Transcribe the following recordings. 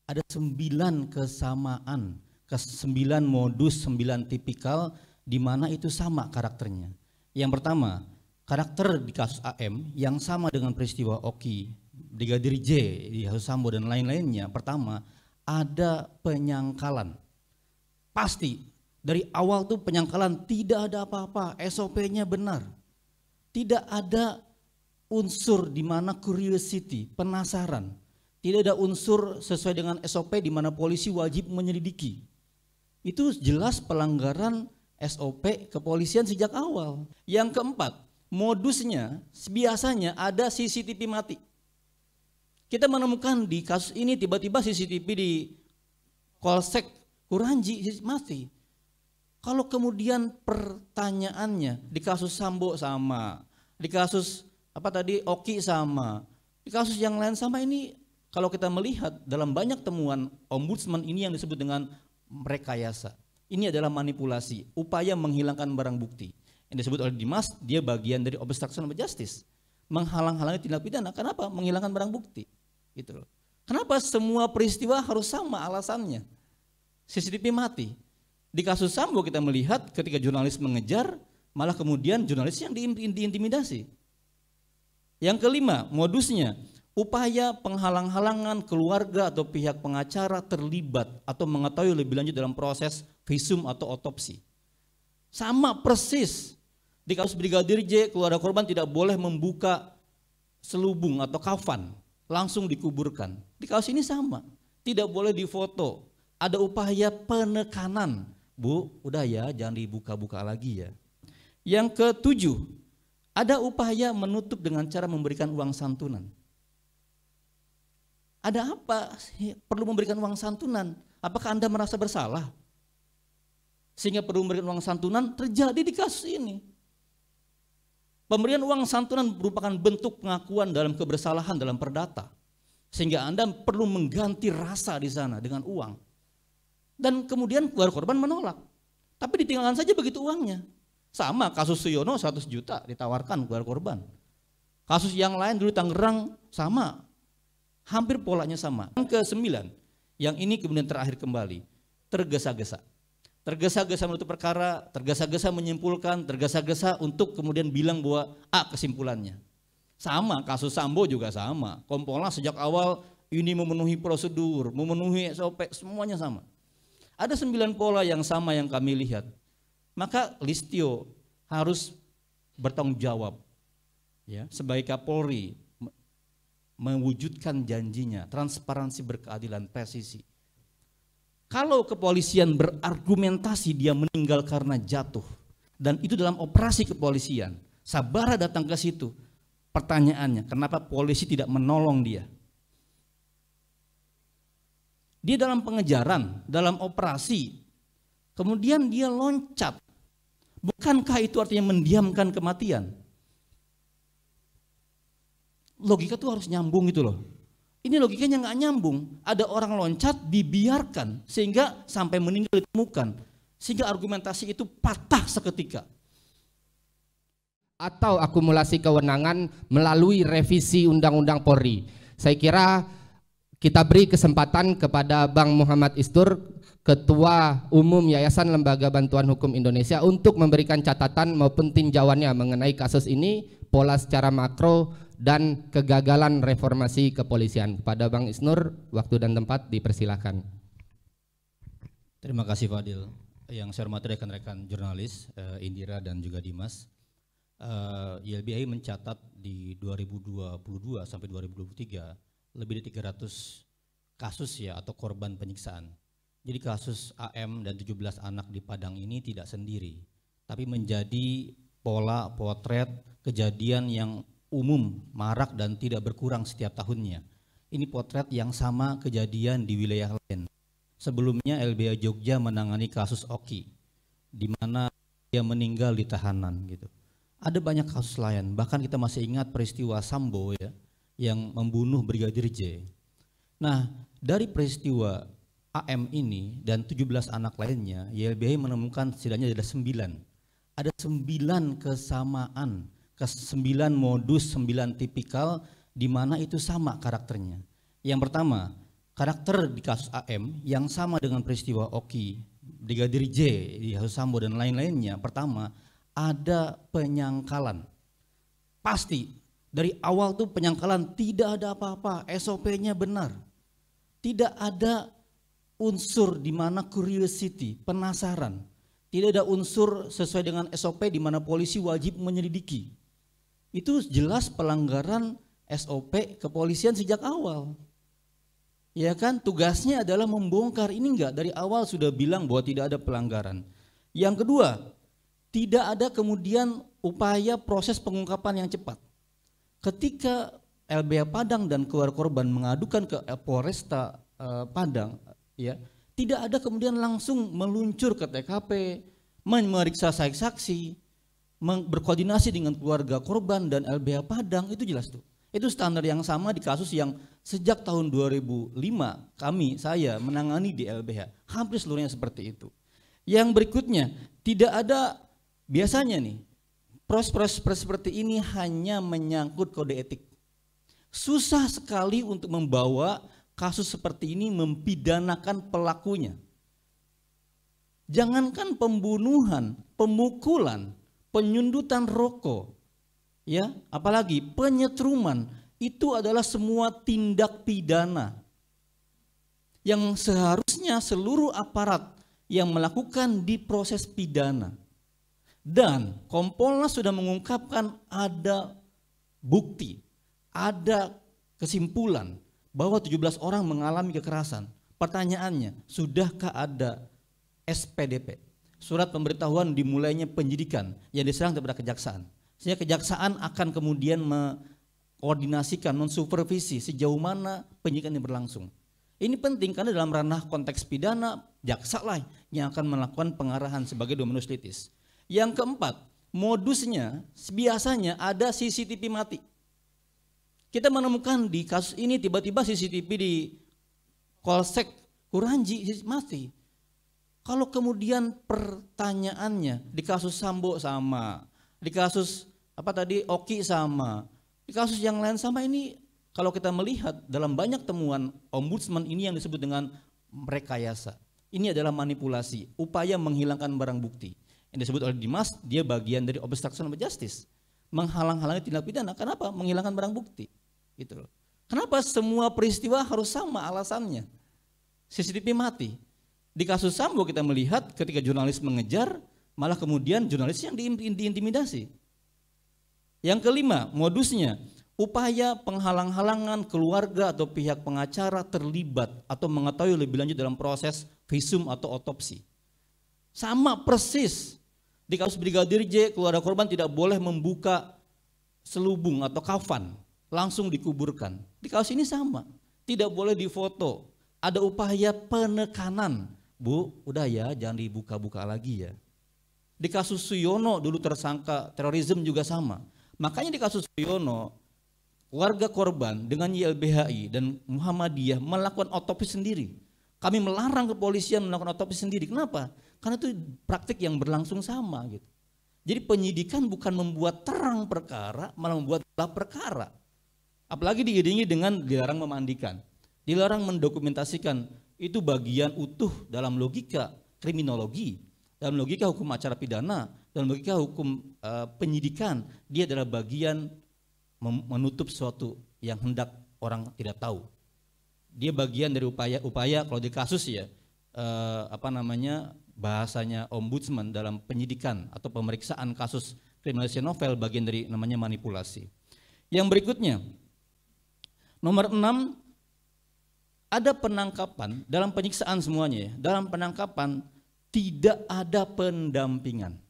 ada 9 kesamaan, 9 modus, 9 tipikal di mana itu sama karakternya. Yang pertama, karakter di kasus AM yang sama dengan peristiwa Oki, Brigadir J di kasus Sambo dan lain-lainnya. Pertama, ada penyangkalan. Pasti dari awal tuh penyangkalan, tidak ada apa-apa, SOP-nya benar. Tidak ada unsur di mana curiosity, penasaran. Tidak ada unsur sesuai dengan SOP di mana polisi wajib menyelidiki. Itu jelas pelanggaran SOP kepolisian sejak awal. Yang keempat, modusnya biasanya ada CCTV mati. Kita menemukan di kasus ini tiba-tiba CCTV di Polsek Kuranji mati. Kalau kemudian pertanyaannya di kasus Sambo sama, di kasus Oki sama, di kasus yang lain sama, ini kalau kita melihat dalam banyak temuan ombudsman ini yang disebut dengan rekayasa. Ini adalah manipulasi, upaya menghilangkan barang bukti. Yang disebut oleh Dimas, dia bagian dari obstruction of justice, menghalang-halangi tindak pidana. Kenapa? Menghilangkan barang bukti. Gitu loh. Kenapa semua peristiwa harus sama alasannya? CCTV mati. Di kasus Sambo kita melihat ketika jurnalis mengejar, malah kemudian jurnalis yang diintimidasi. Yang kelima, modusnya upaya penghalang-halangan keluarga atau pihak pengacara terlibat atau mengetahui lebih lanjut dalam proses visum atau otopsi. Sama persis di kasus Brigadir J, keluarga korban tidak boleh membuka selubung atau kafan, langsung dikuburkan. Di kasus ini sama, tidak boleh difoto. Ada upaya penekanan, Bu, udah ya jangan dibuka-buka lagi ya. Yang ketujuh, ada upaya menutup dengan cara memberikan uang santunan. Ada apa perlu memberikan uang santunan? Apakah Anda merasa bersalah? Sehingga perlu memberikan uang santunan, terjadi di kasus ini. Pemberian uang santunan merupakan bentuk pengakuan dalam kebersalahan dalam perdata. Sehingga Anda perlu mengganti rasa di sana dengan uang. Dan kemudian keluarga korban menolak. Tapi ditinggalkan saja begitu uangnya. Sama kasus Suyono 100 juta ditawarkan keluarga korban. Kasus yang lain dulu Tangerang sama. Hampir polanya sama. Yang ke-9, yang ini kemudian terakhir kembali, tergesa-gesa. Tergesa-gesa menutup perkara, tergesa-gesa menyimpulkan, tergesa-gesa untuk kemudian bilang bahwa A kesimpulannya. Sama, kasus Sambo juga sama. Kompolnas sejak awal ini memenuhi prosedur, memenuhi SOP, semuanya sama. Ada 9 pola yang sama yang kami lihat. Maka Listio harus bertanggung jawab ya, sebagai Kapolri, mewujudkan janjinya, transparansi, berkeadilan, presisi. Kalau kepolisian berargumentasi dia meninggal karena jatuh, dan itu dalam operasi kepolisian, Sabara datang ke situ, pertanyaannya, kenapa polisi tidak menolong dia? Dia dalam pengejaran, dalam operasi, kemudian dia loncat. Bukankah itu artinya mendiamkan kematian? Logika tuh harus nyambung gitu loh. Ini logikanya nggak nyambung. Ada orang loncat dibiarkan sehingga sampai meninggal ditemukan, sehingga argumentasi itu patah seketika. Atau akumulasi kewenangan melalui revisi Undang-Undang Polri. Saya kira kita beri kesempatan kepada Bang Muhammad Istur, Ketua Umum Yayasan Lembaga Bantuan Hukum Indonesia, untuk memberikan catatan maupun tinjauannya mengenai kasus ini, pola secara makro dan kegagalan reformasi kepolisian. Kepada Bang Isnur, waktu dan tempat dipersilakan. Terima kasih Fadil. Yang saya hormati rekan-rekan jurnalis Indira dan juga Dimas. YLBHI mencatat di 2022 sampai 2023 lebih dari 300 kasus ya atau korban penyiksaan. Jadi kasus AM dan 17 anak di Padang ini tidak sendiri, tapi menjadi pola potret kejadian yang umum, marak dan tidak berkurang setiap tahunnya. Ini potret yang sama kejadian di wilayah lain. Sebelumnya LBH Jogja menangani kasus Oki, di mana dia meninggal di tahanan gitu. Ada banyak kasus lain, bahkan kita masih ingat peristiwa Sambo ya, yang membunuh Brigadir J. Nah, dari peristiwa AM ini dan 17 anak lainnya, YLBHI menemukan setidaknya ada 9. Ada 9 kesamaan, 9 modus, 9 tipikal di mana itu sama karakternya. Yang pertama, karakter di kasus AM yang sama dengan peristiwa Oki, Brigadir J di kasus Sambo dan lain-lainnya. Pertama, ada penyangkalan. Pasti dari awal tuh penyangkalan, tidak ada apa-apa, SOP-nya benar. Tidak ada unsur di mana curiosity, penasaran. Tidak ada unsur sesuai dengan SOP di mana polisi wajib menyelidiki. Itu jelas pelanggaran SOP kepolisian sejak awal. Ya kan, tugasnya adalah membongkar. Ini enggak, dari awal sudah bilang bahwa tidak ada pelanggaran. Yang kedua, tidak ada kemudian upaya proses pengungkapan yang cepat. Ketika LBH Padang dan keluarga korban mengadukan ke Polresta Padang, ya, tidak ada kemudian langsung meluncur ke TKP, memeriksa saksi-saksi, berkoordinasi dengan keluarga korban dan LBH Padang, itu jelas tuh. Itu standar yang sama di kasus yang sejak tahun 2005 saya menangani di LBH. Hampir seluruhnya seperti itu. Yang berikutnya, tidak ada biasanya nih, proses seperti ini hanya menyangkut kode etik. Susah sekali untuk membawa kasus seperti ini mempidanakan pelakunya. Jangankan pembunuhan, pemukulan, penyundutan rokok, ya, apalagi penyetruman, itu adalah semua tindak pidana yang seharusnya seluruh aparat yang melakukan diproses pidana. Dan Kompolnas sudah mengungkapkan ada bukti, ada kesimpulan bahwa 17 orang mengalami kekerasan. Pertanyaannya, sudahkah ada SPDP, surat pemberitahuan dimulainya penyidikan yang diserahkan kepada kejaksaan? Sehingga kejaksaan akan kemudian mengkoordinasikan, mensupervisi sejauh mana penyidikan ini berlangsung. Ini penting karena dalam ranah konteks pidana, jaksa lah yang akan melakukan pengarahan sebagai dominus litis. Yang keempat, modusnya biasanya ada CCTV mati. Kita menemukan di kasus ini tiba-tiba CCTV di Polsek Kuranji mati. Kalau kemudian pertanyaannya di kasus Sambo sama, di kasus Oki sama, di kasus yang lain sama, ini kalau kita melihat dalam banyak temuan ombudsman ini yang disebut dengan rekayasa. Ini adalah manipulasi, upaya menghilangkan barang bukti. Yang disebut oleh Dimas, dia bagian dari obstruction of justice, menghalang-halangi tindak pidana. Kenapa? Menghilangkan barang bukti. Gitu loh. Kenapa semua peristiwa harus sama alasannya? CCTV mati. Di kasus Sambo kita melihat ketika jurnalis mengejar, malah kemudian jurnalis yang diintimidasi. Yang kelima, modusnya upaya penghalang-halangan keluarga atau pihak pengacara terlibat atau mengetahui lebih lanjut dalam proses visum atau otopsi. Sama persis di kasus Brigadir J, keluarga korban tidak boleh membuka selubung atau kafan, langsung dikuburkan. Di kasus ini sama, tidak boleh difoto. Ada upaya penekanan, Bu, udah ya, jangan dibuka-buka lagi ya. Di kasus Suyono dulu tersangka terorisme juga sama. Makanya di kasus Suyono, warga korban dengan YLBHI dan Muhammadiyah melakukan otopsi sendiri. Kami melarang kepolisian melakukan otopsi sendiri. Kenapa? Karena itu praktik yang berlangsung sama gitu. Jadi penyidikan bukan membuat terang perkara, malah membuat gelap perkara. Apalagi diiringi dengan dilarang memandikan, dilarang mendokumentasikan. Itu bagian utuh dalam logika kriminologi, dalam logika hukum acara pidana, dalam logika hukum penyidikan. Dia adalah bagian menutup sesuatu yang hendak orang tidak tahu. Dia bagian dari upaya kalau di kasus ya bahasanya ombudsman dalam penyidikan atau pemeriksaan kasus kriminalisasi novel, bagian dari namanya manipulasi. Yang berikutnya, nomor 6, ada penangkapan dalam penyiksaan semuanya ya. Dalam penangkapan tidak ada pendampingan.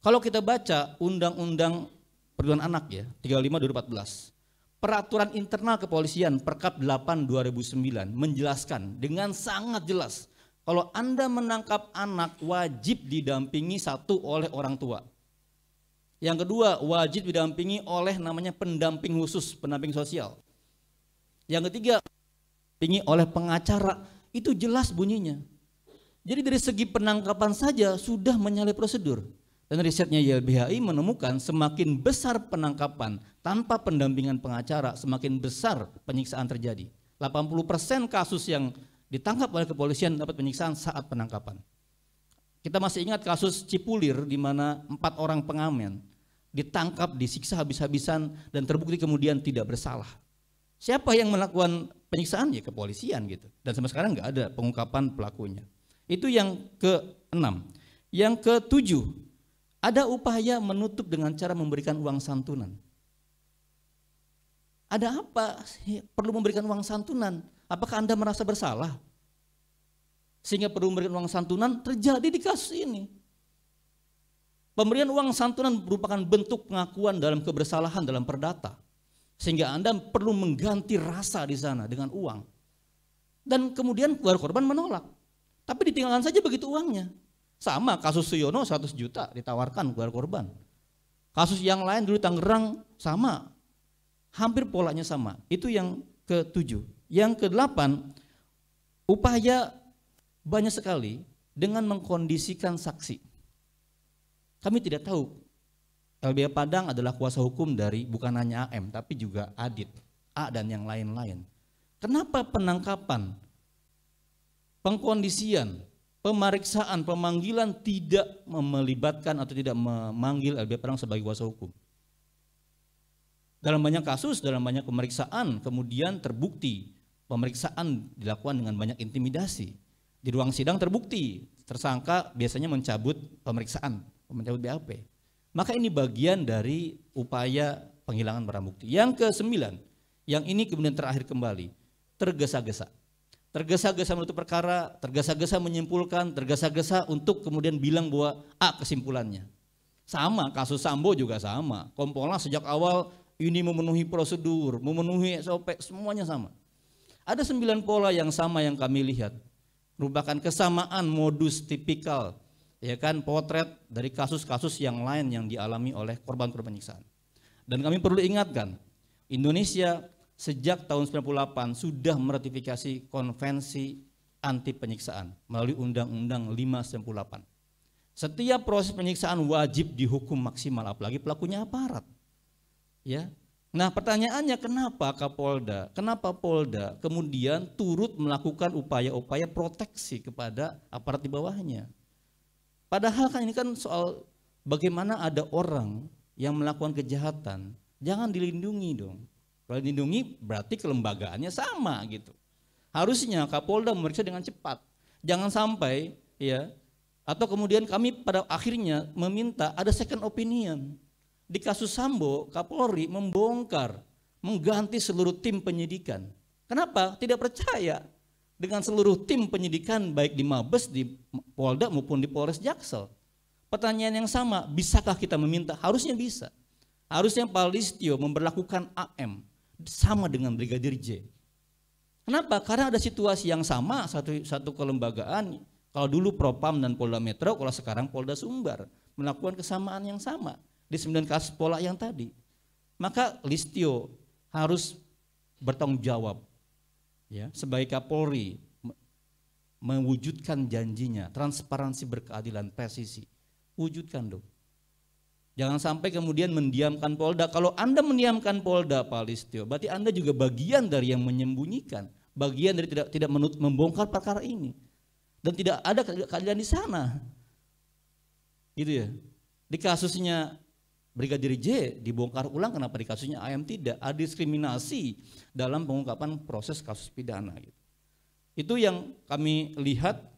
Kalau kita baca Undang-Undang Perlindungan Anak ya, 35/2014, Peraturan Internal Kepolisian Perkap 8/2009 menjelaskan dengan sangat jelas kalau Anda menangkap anak wajib didampingi satu oleh orang tua. Yang kedua, wajib didampingi oleh namanya pendamping khusus, pendamping sosial. Yang ketiga, didampingi oleh pengacara. Itu jelas bunyinya. Jadi dari segi penangkapan saja sudah menyalahi prosedur. Dan risetnya YLBHI menemukan semakin besar penangkapan tanpa pendampingan pengacara, semakin besar penyiksaan terjadi. 80% kasus yang ditangkap oleh kepolisian dapat penyiksaan saat penangkapan. Kita masih ingat kasus Cipulir di mana 4 orang pengamen ditangkap, disiksa habis-habisan dan terbukti kemudian tidak bersalah. Siapa yang melakukan penyiksaan? Ya kepolisian gitu. Dan sampai sekarang nggak ada pengungkapan pelakunya. Itu yang ke-6. Yang ke-7, ada upaya menutup dengan cara memberikan uang santunan. Ada apa perlu memberikan uang santunan? Apakah Anda merasa bersalah? Sehingga perlu memberikan uang santunan, terjadi di kasus ini. Pemberian uang santunan merupakan bentuk pengakuan dalam kebersalahan dalam perdata. Sehingga Anda perlu mengganti rasa di sana dengan uang. Dan kemudian keluarga korban menolak. Tapi ditinggalkan saja begitu uangnya. Sama kasus Suyono 100 juta ditawarkan keluarga korban. Kasus yang lain dulu Tangerang sama. Hampir polanya sama. Itu yang ke-7. Yang ke-8, upaya banyak sekali dengan mengkondisikan saksi. Kami tidak tahu LBH Padang adalah kuasa hukum dari bukan hanya AM tapi juga Adit, A dan yang lain-lain. Kenapa penangkapan, pengkondisian, pemeriksaan, pemanggilan tidak melibatkan atau tidak memanggil LBH Padang sebagai kuasa hukum? Dalam banyak kasus, dalam banyak pemeriksaan, kemudian terbukti pemeriksaan dilakukan dengan banyak intimidasi. Di ruang sidang terbukti, tersangka biasanya mencabut pemeriksaan, mencabut BAP. Maka ini bagian dari upaya penghilangan barang bukti. Yang ke-9, yang ini kemudian terakhir kembali, tergesa-gesa. Tergesa-gesa menutup perkara, tergesa-gesa menyimpulkan, tergesa-gesa untuk kemudian bilang bahwa A kesimpulannya. Sama, kasus Sambo juga sama. Kompolnas sejak awal ini memenuhi prosedur, memenuhi SOP, semuanya sama. Ada 9 pola yang sama yang kami lihat. Merupakan kesamaan modus tipikal, ya kan, potret dari kasus-kasus yang lain yang dialami oleh korban-korban penyiksaan. Dan kami perlu ingatkan, Indonesia sejak tahun 98 sudah meratifikasi konvensi anti penyiksaan melalui Undang-Undang 598. Setiap proses penyiksaan wajib dihukum maksimal, apalagi pelakunya aparat. Ya. Nah, pertanyaannya kenapa Kapolda, kenapa Polda kemudian turut melakukan upaya-upaya proteksi kepada aparat di bawahnya? Padahal kan ini kan soal bagaimana ada orang yang melakukan kejahatan, jangan dilindungi dong. Kalau dilindungi berarti kelembagaannya sama gitu. Harusnya Kapolda memeriksa dengan cepat. Jangan sampai ya, atau kemudian kami pada akhirnya meminta ada second opinion. Di kasus Sambo, Kapolri membongkar, mengganti seluruh tim penyidikan. Kenapa? Tidak percaya dengan seluruh tim penyidikan baik di Mabes, di Polda maupun di Polres Jaksel. Pertanyaan yang sama, bisakah kita meminta? Harusnya bisa. Harusnya Pak Listio memberlakukan AM sama dengan Brigadir J. Kenapa? Karena ada situasi yang sama, satu kelembagaan. Kalau dulu Propam dan Polda Metro, kalau sekarang Polda Sumbar melakukan kesamaan yang sama di 9 kasus pola yang tadi. Maka Listio harus bertanggung jawab ya, sebagai Kapolri mewujudkan janjinya, transparansi, berkeadilan, presisi. Wujudkan dong. Jangan sampai kemudian mendiamkan Polda. Kalau Anda mendiamkan Polda, Pak Listio, berarti Anda juga bagian dari yang menyembunyikan, bagian dari tidak membongkar perkara ini. Dan tidak ada keadilan di sana. Gitu ya. Di kasusnya Brigadir J dibongkar ulang, kenapa di kasusnya AM tidak? Ada diskriminasi dalam pengungkapan proses kasus pidana. Gitu. Itu yang kami lihat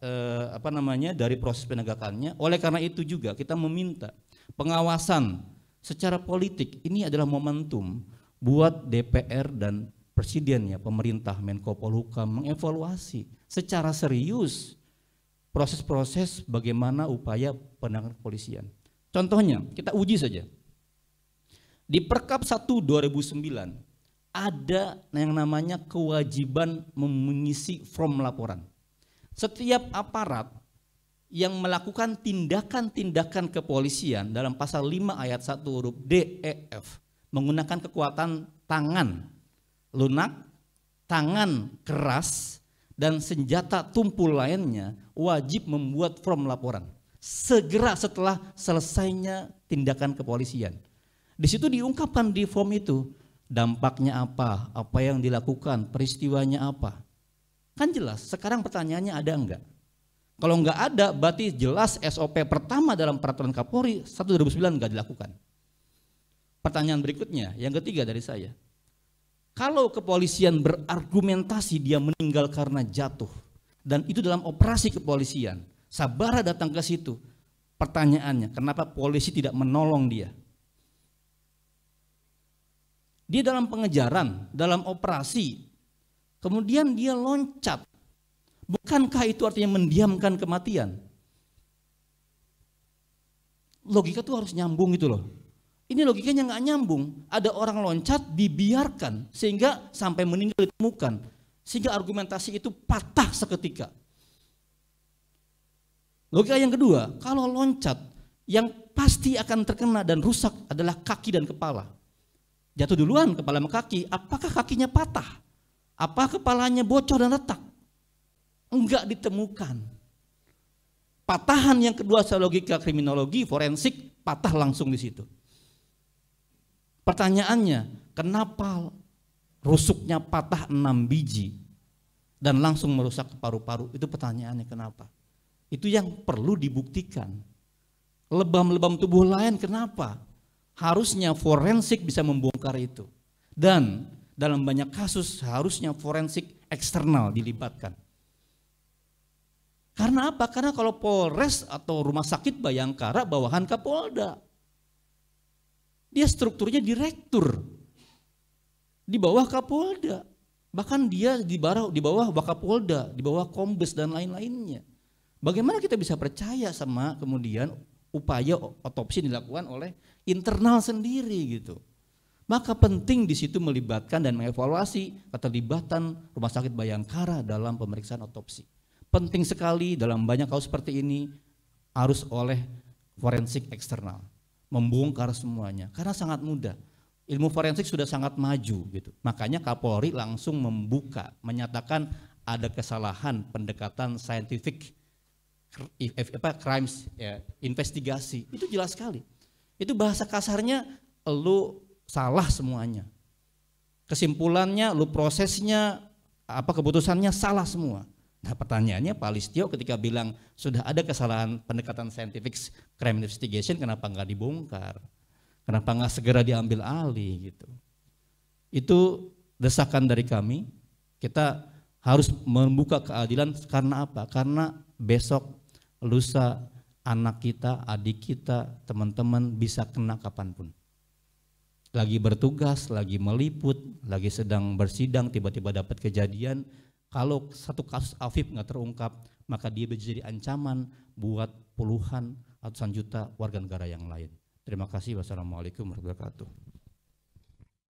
dari proses penegakannya. Oleh karena itu juga kita meminta pengawasan secara politik. Ini adalah momentum buat DPR dan Presidennya, pemerintah, Menko Polhukam mengevaluasi secara serius proses-proses bagaimana upaya penegakan kepolisian. Contohnya kita uji saja. Di Perkap 1 2009 ada yang namanya kewajiban mengisi form laporan. Setiap aparat yang melakukan tindakan-tindakan kepolisian dalam pasal 5 ayat 1 huruf D, E, F menggunakan kekuatan tangan lunak, tangan keras, dan senjata tumpul lainnya wajib membuat form laporan segera setelah selesainya tindakan kepolisian. Di situ diungkapkan di form itu dampaknya apa yang dilakukan, peristiwanya apa. Kan jelas, sekarang pertanyaannya ada enggak? Kalau enggak ada, berarti jelas SOP pertama dalam peraturan Kapolri 1/2009 enggak dilakukan. Pertanyaan berikutnya, yang ketiga dari saya. Kalau kepolisian berargumentasi dia meninggal karena jatuh, dan itu dalam operasi kepolisian, Sabara datang ke situ, pertanyaannya, kenapa polisi tidak menolong dia? Dia dalam pengejaran, dalam operasi, kemudian dia loncat. Bukankah itu artinya mendiamkan kematian? Logika itu harus nyambung gitu loh. Ini logikanya nggak nyambung. Ada orang loncat dibiarkan sehingga sampai meninggal ditemukan. Sehingga argumentasi itu patah seketika. Logika yang kedua, kalau loncat yang pasti akan terkena dan rusak adalah kaki dan kepala. Jatuh duluan kepala sama kaki, apakah kakinya patah? Apa kepalanya bocor dan retak? Enggak ditemukan. Patahan yang kedua secara logika kriminologi forensik patah langsung di situ. Pertanyaannya, kenapa rusuknya patah 6 biji dan langsung merusak paru-paru? Itu pertanyaannya kenapa? Itu yang perlu dibuktikan. Lebam-lebam tubuh lain kenapa? Harusnya forensik bisa membongkar itu. Dan dalam banyak kasus harusnya forensik eksternal dilibatkan. Karena apa? Karena kalau Polres atau Rumah Sakit Bayangkara bawahan Kapolda. Dia strukturnya direktur. Di bawah Kapolda. Bahkan dia di bawah Wakapolda, di bawah Kombes dan lain-lainnya. Bagaimana kita bisa percaya sama kemudian upaya otopsi dilakukan oleh internal sendiri gitu. Maka penting di situ melibatkan dan mengevaluasi keterlibatan Rumah Sakit Bayangkara dalam pemeriksaan otopsi. Penting sekali dalam banyak kasus seperti ini harus oleh forensik eksternal membongkar semuanya karena sangat mudah. Ilmu forensik sudah sangat maju gitu. Makanya Kapolri langsung membuka, menyatakan ada kesalahan pendekatan scientific crimes ya, investigasi. Itu jelas sekali. Itu bahasa kasarnya lu salah semuanya. Kesimpulannya, lu prosesnya, keputusannya salah semua. Nah pertanyaannya Pak Listio ketika bilang sudah ada kesalahan pendekatan scientific crime investigation, kenapa nggak dibongkar? Kenapa nggak segera diambil alih gitu? Itu desakan dari kami. Kita harus membuka keadilan karena apa? Karena besok, lusa, anak kita, adik kita, teman-teman bisa kena kapanpun. Lagi bertugas, lagi meliput, lagi sedang bersidang, tiba-tiba dapat kejadian. Kalau satu kasus Afif nggak terungkap, maka dia bisa jadi ancaman buat puluhan, ratusan juta warga negara yang lain. Terima kasih. Wassalamualaikum warahmatullahi wabarakatuh.